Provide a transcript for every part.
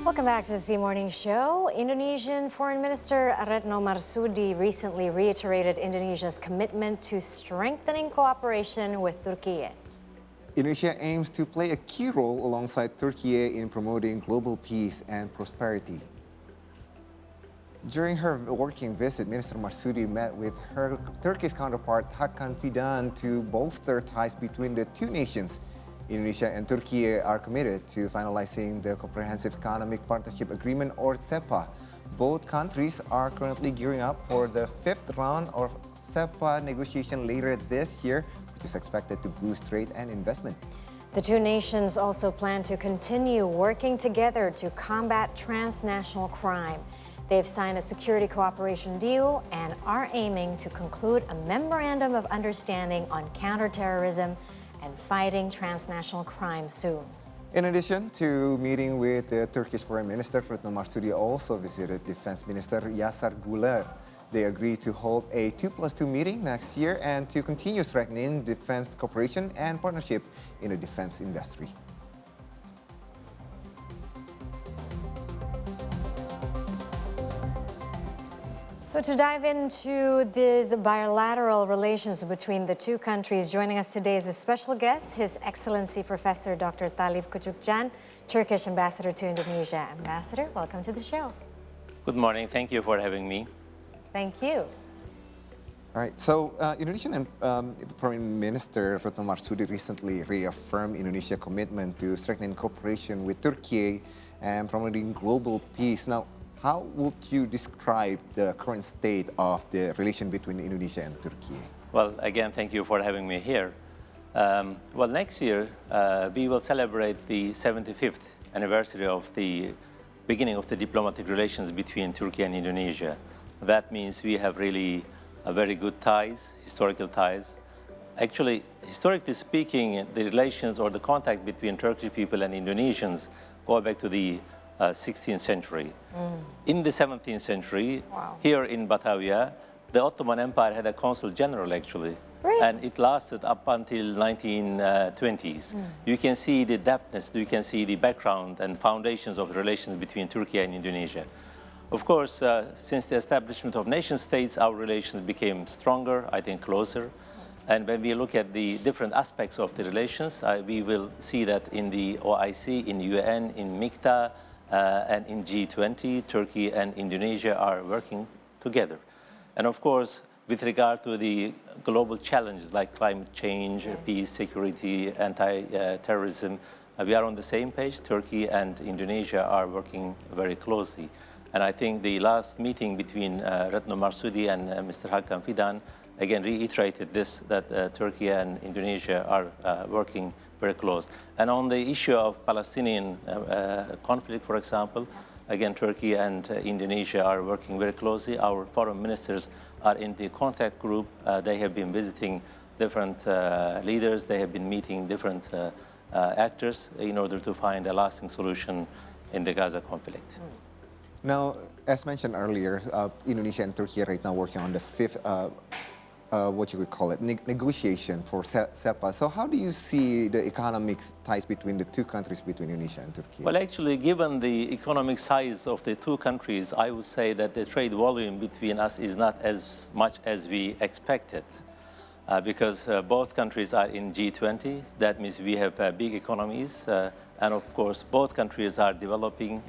Welcome back to the C Morning Show. Indonesian Foreign Minister Retno Marsudi recently reiterated Indonesia's commitment to strengthening cooperation with Turkiye. Indonesia aims to play a key role alongside Turkey in promoting global peace and prosperity. During her working visit, Minister Marsudi met with her Turkish counterpart Hakan Fidan to bolster ties between the two nations. Indonesia and Turkey are committed to finalizing the Comprehensive Economic Partnership Agreement, or CEPA. Both countries are currently gearing up for the fifth round of CEPA negotiation later this year, which is expected to boost trade and investment. The two nations also plan to continue working together to combat transnational crime. They've signed a security cooperation deal and are aiming to conclude a memorandum of understanding on counterterrorism and fighting transnational crime soon. In addition to meeting with the Turkish Foreign Minister, Retno Marsudi also visited Defense Minister Yasar Güler. They agreed to hold a 2+2 meeting next year and to continue strengthening defense cooperation and partnership in the defense industry. So to dive into these bilateral relations between the two countries, joining us today is a special guest, His Excellency Professor Dr. Talip Küçükcan, Turkish Ambassador to Indonesia. Ambassador, welcome to the show. Good morning. Thank you for having me. Thank you. All right, so Indonesian Foreign Minister Retno Marsudi recently reaffirmed Indonesia's commitment to strengthening cooperation with Turkey and promoting global peace. Now, how would you describe the current state of the relation between Indonesia and Turkey? Well, again, thank you for having me here. Well, next year, we will celebrate the 75th anniversary of the beginning of the diplomatic relations between Turkey and Indonesia. That means we have really very good ties, historical ties. Actually, historically speaking, the relations or the contact between Turkish people and Indonesians go back to the 16th century. In the 17th century, here in Batavia, the Ottoman Empire had a consul general actually. Really? And it lasted up until 1920s. You can see the depthness, you can see the background and foundations of the relations between Turkey and Indonesia. Of course, since the establishment of nation states, our relations became stronger, I think closer. And when we look at the different aspects of the relations, we will see that in the OIC, in UN, in MICTA, and in G20, Turkey and Indonesia are working together. And of course, with regard to the global challenges like climate change, peace, security, anti-terrorism, we are on the same page. Turkey and Indonesia are working very closely. And I think the last meeting between Retno Marsudi and Mr. Hakan Fidan again reiterated this, that Turkey and Indonesia are working very close. And on the issue of Palestinian conflict, for example, again, Turkey and Indonesia are working very closely. Our foreign ministers are in the contact group. They have been visiting different leaders. They have been meeting different actors in order to find a lasting solution in the Gaza conflict. Now, as mentioned earlier, Indonesia and Turkey are right now working on the fifth, what you would call it, negotiation for CEPA. So how do you see the economic ties between the two countries, between Indonesia and Turkey? Well, actually, given the economic size of the two countries, I would say that the trade volume between us is not as much as we expected. Because both countries are in G20. That means we have big economies. And of course, both countries are developing.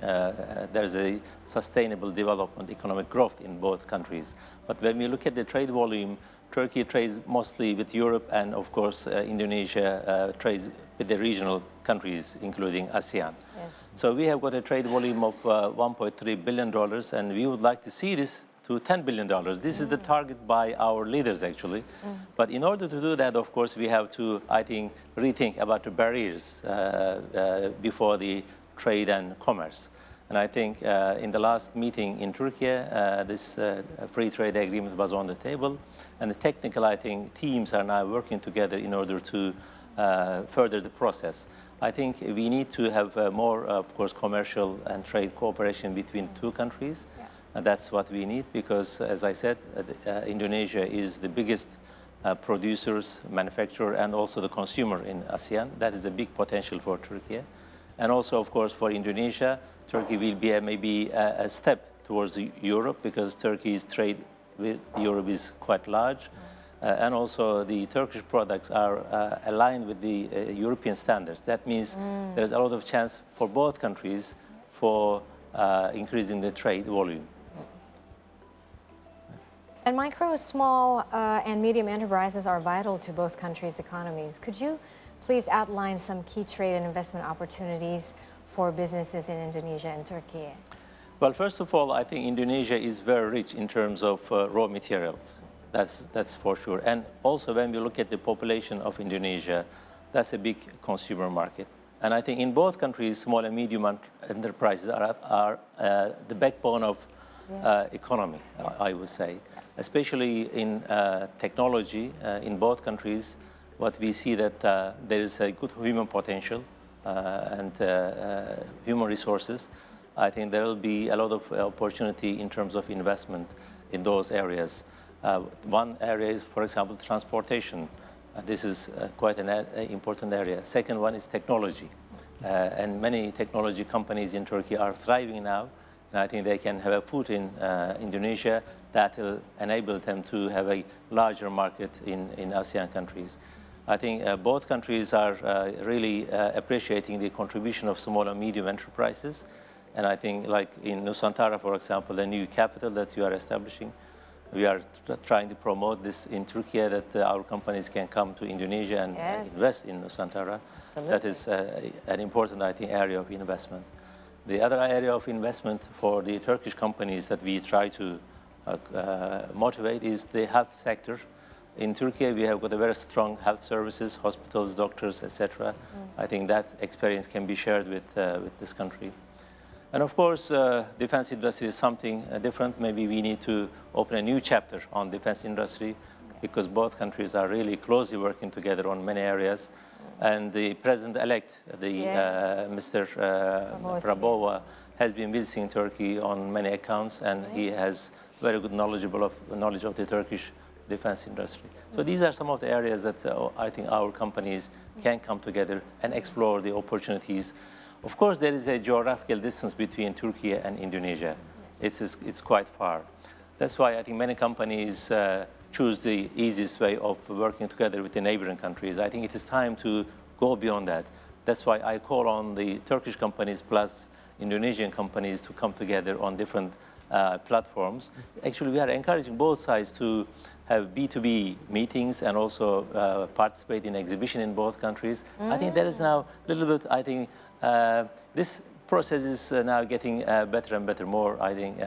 There's a sustainable development, economic growth in both countries. But when we look at the trade volume, Turkey trades mostly with Europe, and of course, Indonesia trades with the regional countries, including ASEAN. Yes. So we have got a trade volume of $1.3 billion, and we would like to see this to $10 billion. This is the target by our leaders, actually. But in order to do that, of course, we have to, I think, rethink about the barriers before the trade and commerce. And I think in the last meeting in Turkey, this free trade agreement was on the table. And the technical, I think, teams are now working together in order to further the process. I think we need to have more, of course, commercial and trade cooperation between two countries. Yeah. And that's what we need because, as I said, Indonesia is the biggest producers, manufacturer, and also the consumer in ASEAN. That is a big potential for Turkey. And also, of course, for Indonesia, Turkey will be maybe a step towards Europe because Turkey's trade with Europe is quite large. And also the Turkish products are aligned with the European standards. That means there's a lot of chance for both countries for increasing the trade volume. And micro, small, and medium enterprises are vital to both countries' economies. Could you please outline some key trade and investment opportunities for businesses in Indonesia and Turkey? Well, first of all, I think Indonesia is very rich in terms of raw materials. That's for sure. And also, when we look at the population of Indonesia, that's a big consumer market. And I think in both countries, small and medium enterprises are the backbone of economy, I would say. Especially in technology, in both countries, what we see that there is a good human potential and human resources. I think there will be a lot of opportunity in terms of investment in those areas. One area is, for example, transportation. This is quite an important area. Second one is technology. And many technology companies in Turkey are thriving now. And I think they can have a foot in Indonesia that will enable them to have a larger market in ASEAN countries. I think both countries are really appreciating the contribution of small and medium enterprises. And I think like in Nusantara, for example, the new capital that you are establishing, we are trying to promote this in Turkey, that our companies can come to Indonesia and invest in Nusantara. Absolutely. That is an important, I think, area of investment. The other area of investment for the Turkish companies that we try to motivate is the health sector. In Turkey, we have got a very strong health services, hospitals, doctors, etc. I think that experience can be shared with this country. And of course, defense industry is something different. Maybe we need to open a new chapter on defense industry because both countries are really closely working together on many areas. And the president-elect, Mr. Prabowo, has been visiting Turkey on many accounts, and he has very good knowledge of the Turkish defense industry. So these are some of the areas that I think our companies can come together and explore the opportunities. Of course, there is a geographical distance between Turkey and Indonesia. It's quite far. That's why I think many companies choose the easiest way of working together with the neighboring countries. I think it is time to go beyond that. That's why I call on the Turkish companies plus Indonesian companies to come together on different platforms. Actually, we are encouraging both sides to have B2B meetings and also participate in exhibition in both countries. I think there is now a little bit, I think, this process is now getting better and better, more, I think,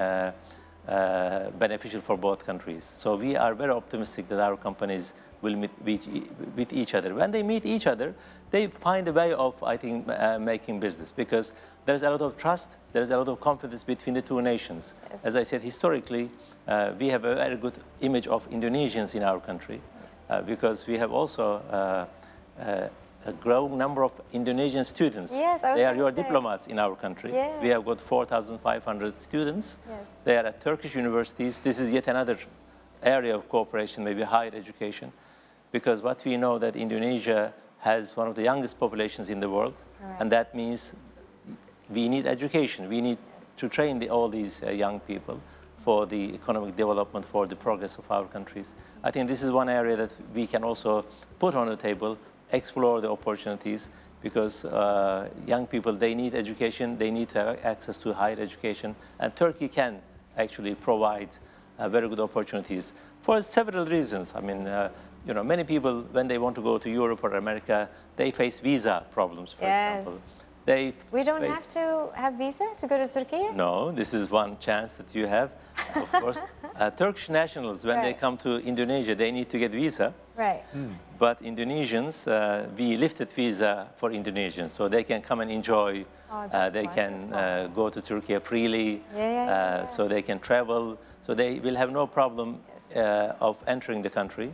beneficial for both countries. So we are very optimistic that our companies will meet with each other. When they meet each other, they find a way of, I think, making business because there's a lot of trust, there's a lot of confidence between the two nations. Yes. As I said, historically, we have a very good image of Indonesians in our country because we have also a growing number of Indonesian students. Yes, they are your diplomats in our country. Yes. We have got 4,500 students. Yes. They are at Turkish universities. This is yet another area of cooperation, maybe higher education, because what we know that Indonesia has one of the youngest populations in the world, and that means we need education. We need to train all these young people for the economic development, for the progress of our countries. I think this is one area that we can also put on the table, explore the opportunities, because young people, they need education, they need to have access to higher education, and Turkey can actually provide very good opportunities for several reasons. I mean, you know, many people, when they want to go to Europe or America, they face visa problems, for example. We don't have to have visa to go to Turkey? No, this is one chance that you have. Of course, Turkish nationals, when they come to Indonesia, they need to get visa. Right. But Indonesians, we lifted visa for Indonesians, so they can come and enjoy. They can go to Turkey freely, so they can travel. So they will have no problem of entering the country,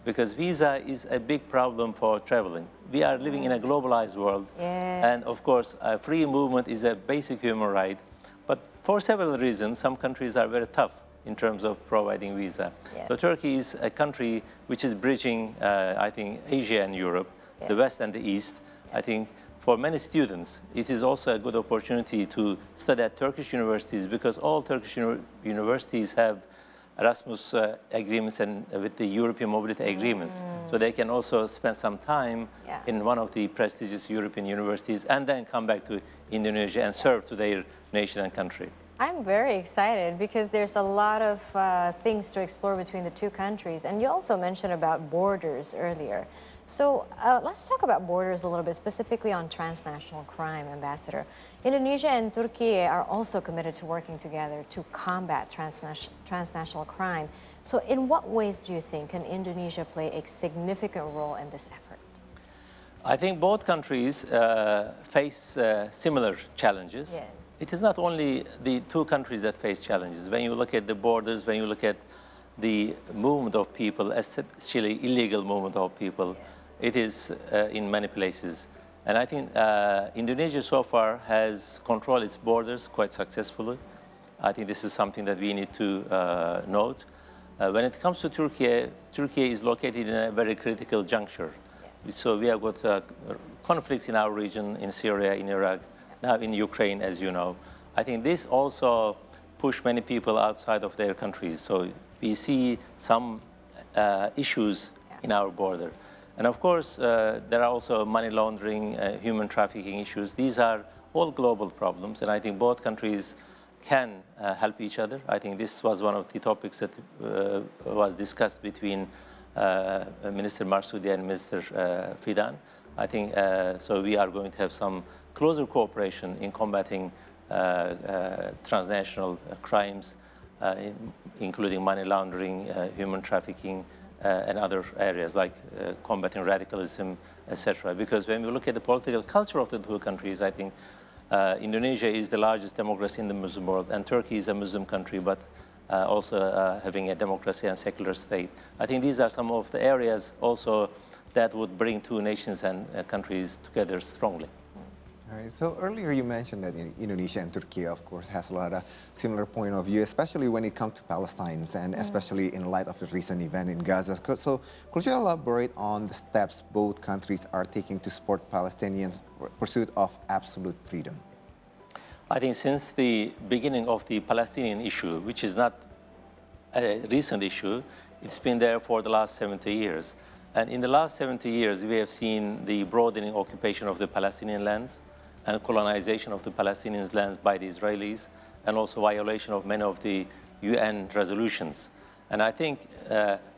because visa is a big problem for traveling. We are living in a globalized world, and of course, free movement is a basic human right. But for several reasons, some countries are very tough in terms of providing visa. So Turkey is a country which is bridging, I think, Asia and Europe, the West and the East. I think for many students, it is also a good opportunity to study at Turkish universities because all Turkish universities have Erasmus agreements and with the European mobility agreements. So they can also spend some time in one of the prestigious European universities and then come back to Indonesia and serve to their nation and country. I'm very excited because there's a lot of things to explore between the two countries. And you also mentioned about borders earlier. So let's talk about borders a little bit, specifically on transnational crime, Ambassador. Indonesia and Turkey are also committed to working together to combat transnational crime. So in what ways do you think can Indonesia play a significant role in this effort? I think both countries face similar challenges. Yes. It is not only the two countries that face challenges. When you look at the borders, when you look at the movement of people, especially illegal movement of people, it is in many places. And I think Indonesia so far has controlled its borders quite successfully. I think this is something that we need to note. When it comes to Turkey, Turkey is located in a very critical juncture. Yes. So we have got conflicts in our region, in Syria, in Iraq, now in Ukraine, as you know. I think this also pushed many people outside of their countries. So we see some issues in our border. And of course, there are also money laundering, human trafficking issues. These are all global problems, and I think both countries can help each other. I think this was one of the topics that was discussed between Minister Marsudi and Minister Fidan. I think so we are going to have some closer cooperation in combating transnational crimes, including money laundering, human trafficking, and other areas like combating radicalism, etc. Because when we look at the political culture of the two countries, I think Indonesia is the largest democracy in the Muslim world, and Turkey is a Muslim country, but also having a democracy and secular state. I think these are some of the areas also that would bring two nations and countries together strongly. All right, so earlier you mentioned that Indonesia and Turkey, of course, has a lot of similar point of view, especially when it comes to Palestine, and especially in light of the recent event in Gaza. So could you elaborate on the steps both countries are taking to support Palestinians' pursuit of absolute freedom? I think since the beginning of the Palestinian issue, which is not a recent issue, it's been there for the last 70 years. And in the last 70 years, we have seen the broadening occupation of the Palestinian lands and colonization of the Palestinian lands by the Israelis, and also violation of many of the UN resolutions. And I think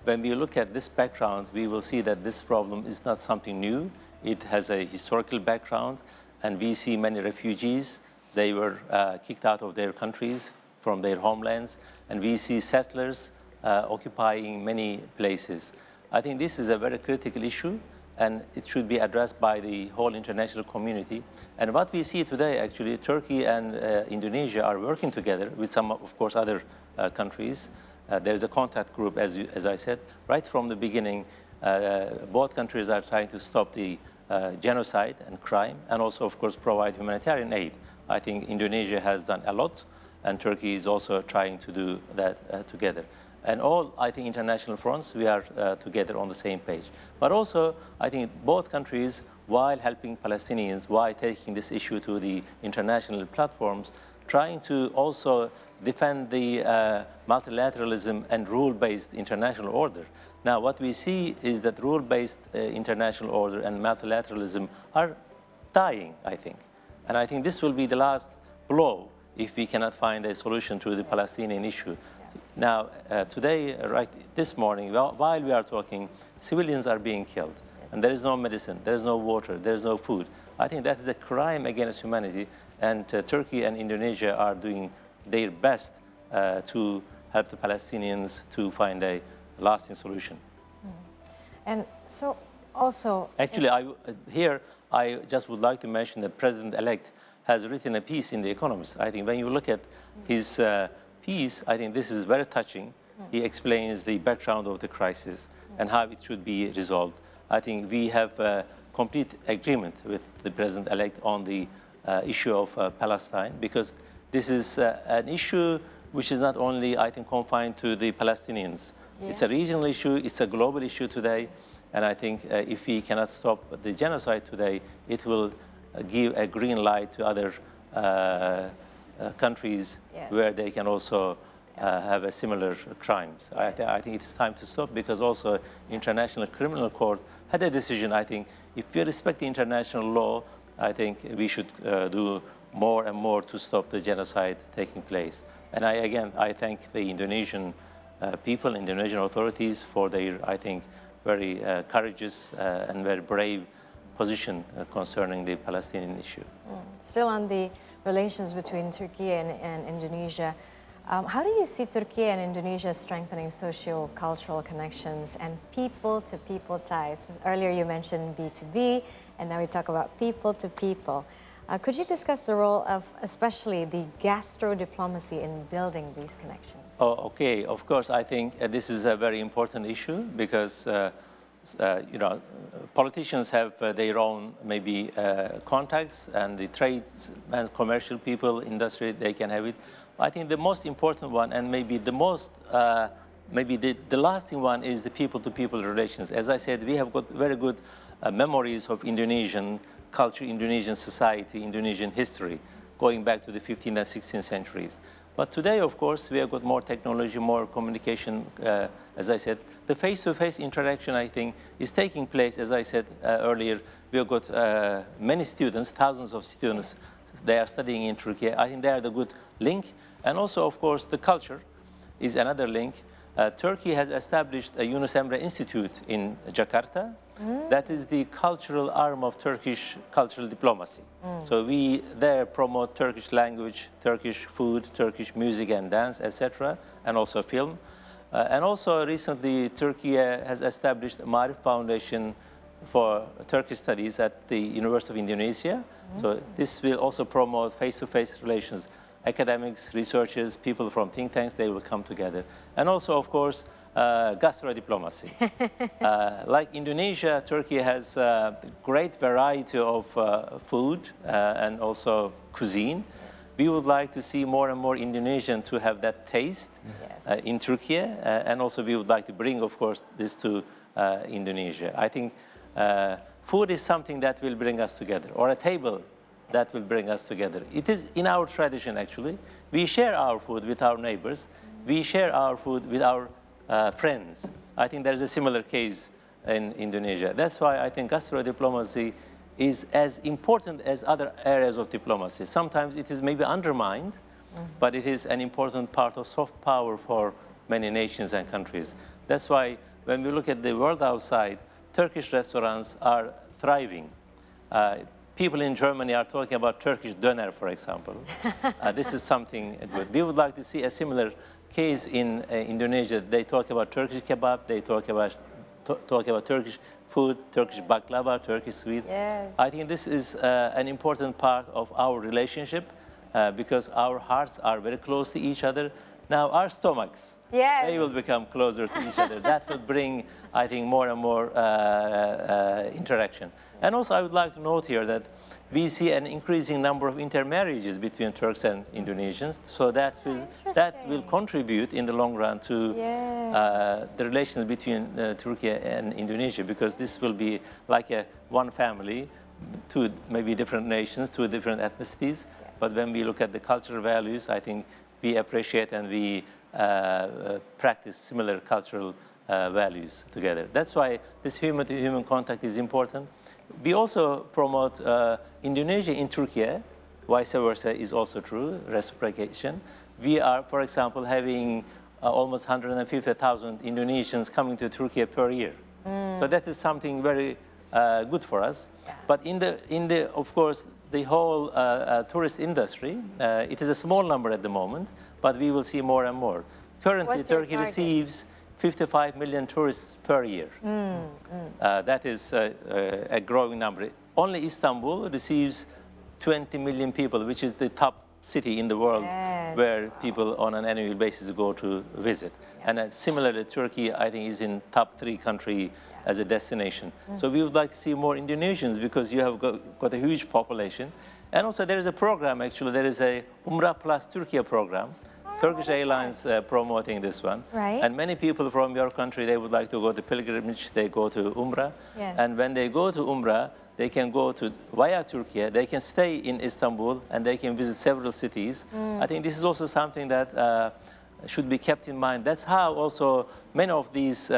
when we look at this background, we will see that this problem is not something new. It has a historical background, and we see many refugees. They were kicked out of their countries, from their homelands, and we see settlers occupying many places. I think this is a very critical issue, and it should be addressed by the whole international community. And what we see today, actually, Turkey and Indonesia are working together with some, of course, other countries. There's a contact group, as I said, right from the beginning. Both countries are trying to stop the genocide and crime, and also, of course, provide humanitarian aid. I think Indonesia has done a lot, and Turkey is also trying to do that together. And all, I think, international fronts, we are together on the same page. But also, I think both countries, while helping Palestinians, while taking this issue to the international platforms, trying to also defend the multilateralism and rule-based international order. Now, what we see is that rule-based international order and multilateralism are dying, I think. And I think this will be the last blow if we cannot find a solution to the Palestinian issue. Now, today, right this morning, while we are talking, civilians are being killed. Yes. And there is no medicine, there is no water, there is no food. I think that is a crime against humanity, and Turkey and Indonesia are doing their best to help the Palestinians to find a lasting solution. And so also... Actually, I just would like to mention that President-elect has written a piece in The Economist. I think when you look at his piece, I think this is very touching. He explains the background of the crisis and how it should be resolved. I think we have a complete agreement with the President-elect on the issue of Palestine, because this is an issue which is not only, I think, confined to the Palestinians. Yeah. It's a regional issue, it's a global issue today, and I think if we cannot stop the genocide today, it will give a green light to other countries Yes. where they can also have a similar crimes. I think it's time to stop, because also International Criminal Court had a decision. I think if we respect the international law, I think we should do more and more to stop the genocide taking place. And I thank the Indonesian people, Indonesian authorities for their, I think, very courageous and very brave position concerning the Palestinian issue. Still on the relations between Turkey and Indonesia, how do you see Turkey and Indonesia strengthening socio-cultural connections and people-to-people ties? Earlier you mentioned B2B, and now we talk about people-to-people. Could you discuss the role of especially the gastro-diplomacy in building these connections? Oh, okay. Of course, I think this is a very important issue, because politicians have their own maybe contacts, and the trades and commercial people, industry, they can have it. I think the most important one, and maybe the most, the lasting one, is the people-to-people relations. As I said, we have got very good memories of Indonesian culture, Indonesian society, Indonesian history, going back to the 15th and 16th centuries. But today, of course, we have got more technology, more communication. As I said, the face-to-face interaction, I think, is taking place. As I said earlier, we have got many students, thousands of students. They are studying in Turkey. I think they are the good link. And also, of course, the culture is another link. Turkey has established a Yunus Emre Institute in Jakarta. That is the cultural arm of Turkish cultural diplomacy. So we there promote Turkish language, Turkish food, Turkish music and dance, etc., and also film. And also recently, Turkey has established a Marif Foundation for Turkish studies at the University of Indonesia. So this will also promote face-to-face relations. Academics, researchers, people from think tanks, they will come together. And also, of course, gastro-diplomacy. Like Indonesia, Turkey has a great variety of food and also cuisine. We would like to see more and more Indonesian to have that taste in Turkey, and also we would like to bring, of course, this to Indonesia. I think food is something that will bring us together, or a table that will bring us together. It is in our tradition, actually. We share our food with our neighbors. We share our food with our friends. I think there's a similar case in Indonesia. That's why I think gastro-diplomacy is as important as other areas of diplomacy. Sometimes it is maybe undermined, but it is an important part of soft power for many nations and countries. That's why when we look at the world outside, Turkish restaurants are thriving. People in Germany are talking about Turkish döner, for example. This is something good. We would like to see a similar case in Indonesia. They talk about Turkish kebab, they talk about Turkish food, Turkish baklava, Turkish sweet. Yes. I think this is an important part of our relationship because our hearts are very close to each other. Now our stomachs, they will become closer to each other. That will bring, I think, more and more interaction. And also I would like to note here that we see an increasing number of intermarriages between Turks and Indonesians. So that will contribute in the long run to the relations between Turkey and Indonesia, because this will be like one family, two maybe different nations, two different ethnicities. But when we look at the cultural values, I think we appreciate and we practice similar cultural values together. That's why this human-to-human contact is important. We also promote Indonesia in Turkey, vice versa is also true, reciprocation. We are, for example, having almost 150,000 Indonesians coming to Turkey per year. So that is something very good for us. But in the of course, the whole tourist industry, it is a small number at the moment, but we will see more and more. Currently, Turkey receives 55 million tourists per year. That is a growing number. Only Istanbul receives 20 million people, which is the top city in the world where people on an annual basis go to visit. And similarly, Turkey, I think, is in top 3 country as a destination. So we would like to see more Indonesians because you have got a huge population. And also there is a program, actually, there is a Umrah plus Turkey program. Turkish Airlines promoting this one. Right. And many people from your country, they would like to go to pilgrimage, they go to Umrah. And when they go to Umrah, they can go to via Turkey, they can stay in Istanbul, and they can visit several cities. I think this is also something that should be kept in mind. That's how also many of these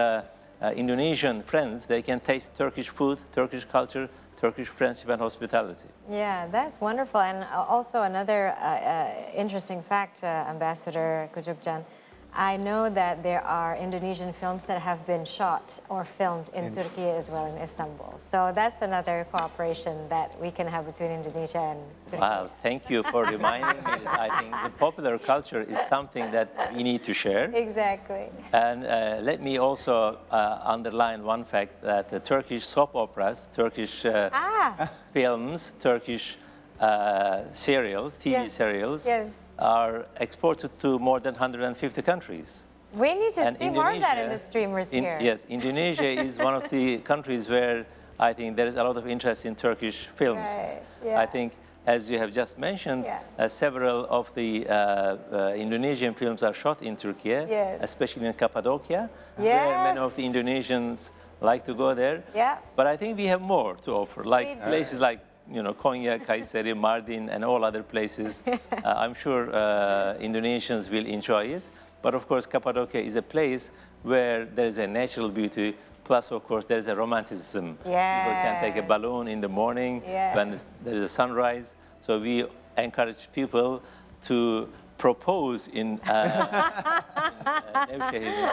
Indonesian friends, they can taste Turkish food, Turkish culture, Turkish friendship and hospitality. Yeah, that's wonderful. And also another interesting fact, Ambassador Küçükcan, I know that there are Indonesian films that have been shot or filmed in Turkey as well, in Istanbul. So that's another cooperation that we can have between Indonesia and Turkey. Wow, thank you for reminding me. I think the popular culture is something that we need to share. Exactly. And let me also underline one fact, that the Turkish soap operas, Turkish films, Turkish serials, TV serials, are exported to more than 150 countries. We need to see more of that in the streamers here. Yes, Indonesia is one of the countries where I think there is a lot of interest in Turkish films. Right, yeah. I think, as you have just mentioned, several of the Indonesian films are shot in Turkey, especially in Cappadocia, where many of the Indonesians like to go there. Yeah. But I think we have more to offer, like places like Konya, Kayseri, Mardin, and all other places. I'm sure Indonesians will enjoy it. But of course, Cappadocia is a place where there is a natural beauty. Plus, of course, there is a romanticism. People can take a balloon in the morning when there is a sunrise. So we encourage people to propose in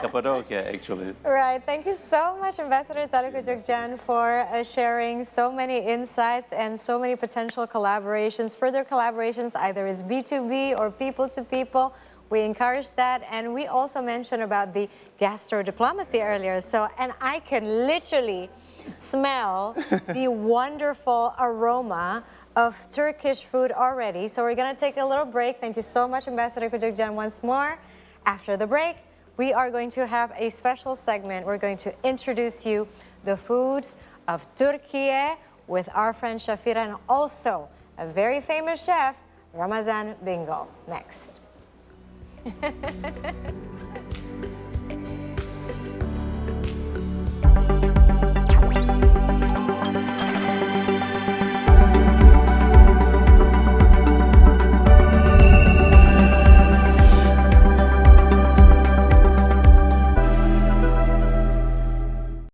Cappadocia, actually. Right. Thank you so much, Ambassador Talip Küçükcan, for sharing so many insights and so many potential collaborations. Further collaborations, either is B2B or people to people. We encourage that. And we also mentioned about the gastro diplomacy earlier. So, and I can literally smell the wonderful aroma of Turkish food already. So we're going to take a little break. Thank you so much, Ambassador Küçükcan, once more. After the break, we are going to have a special segment. We're going to introduce you the foods of Turkey with our friend Shafira, and also a very famous chef, Ramazan Bingöl. Next.